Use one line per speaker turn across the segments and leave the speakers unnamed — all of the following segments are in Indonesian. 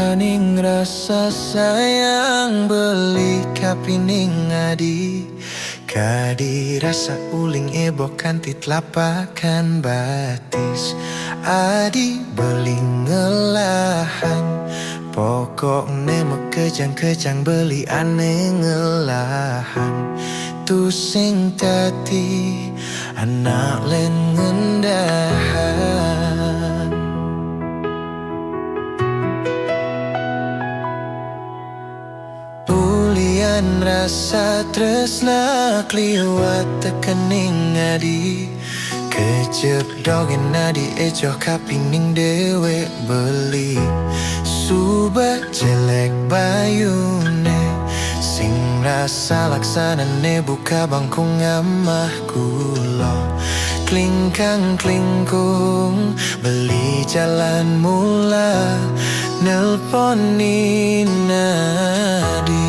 Paning rasa sayang beli kapining adi Kadi rasa uling ebo kanti telapakan batis Adi beli ngelahan Pokok nemo kejang-kejang beli aneh ngelahan Tu sing tati anak len ngendahan Pulian rasa tresna kliwat tekening adi Kejep dogen adi ejo kapining dewe beli Subah jelek bayune Sing rasa laksanane buka bangku ngamah kulo Klingkang klingkung beli jalan mula Nelponin nadi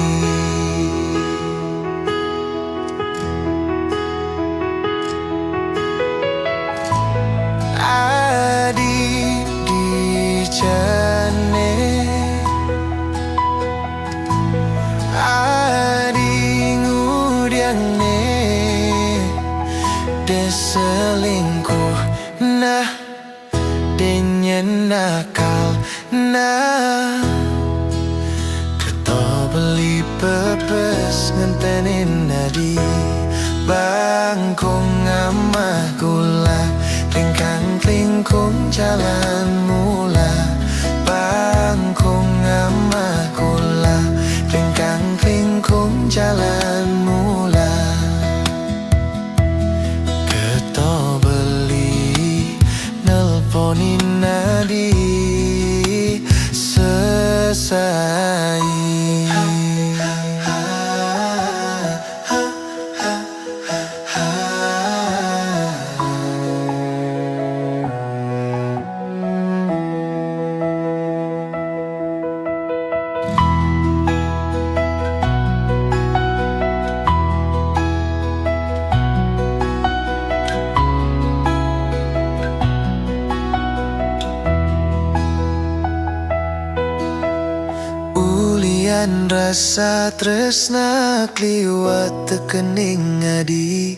Adi di jane Adi ngudiangne Deselingkuh nah Denyen nakal nah Keto beli pepes ngentenin nadi Bangkong ngamah gula Klingkang klingkung jalan mula Bangkong ngamah gula Klingkang klingkung jalan mula Keto beli nelponin nadi Sesai Rasa tresna kliwat tekening adi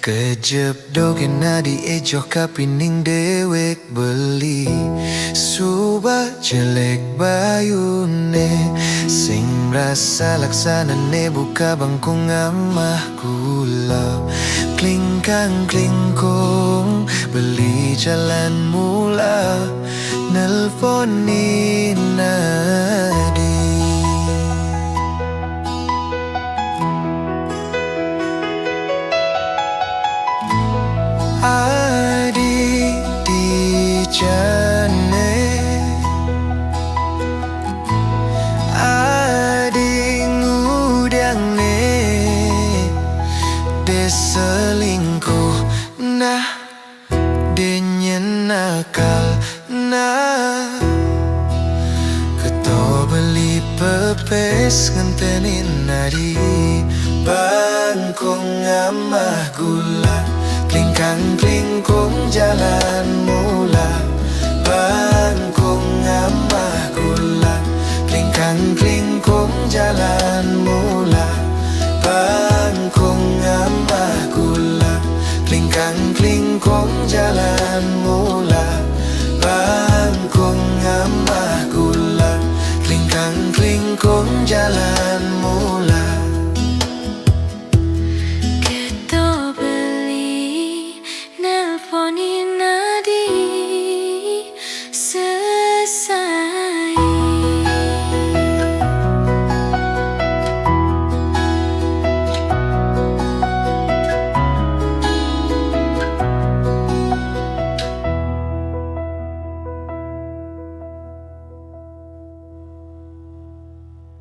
Kejep dogen adi ejo kapining dewek beli Subah jelek bayune Sing rasa laksanane buka bangku ngamah kula Klingkang klingkung beli jalan mula Nelponin nadi Adi di jane Adi ngudiangne Deselingkuh nah Denyen nakal nah Keto beli pepes ngentenin nadi Bangkong ngamah gula Klingkang klingkung jalan mula Bangkong ngamah gula Klingkang klingkung jalan mula Bangkong ngamah gula Klingkang klingkung jalan mula Bangkong ngamah gula Klingkang klingkung jalan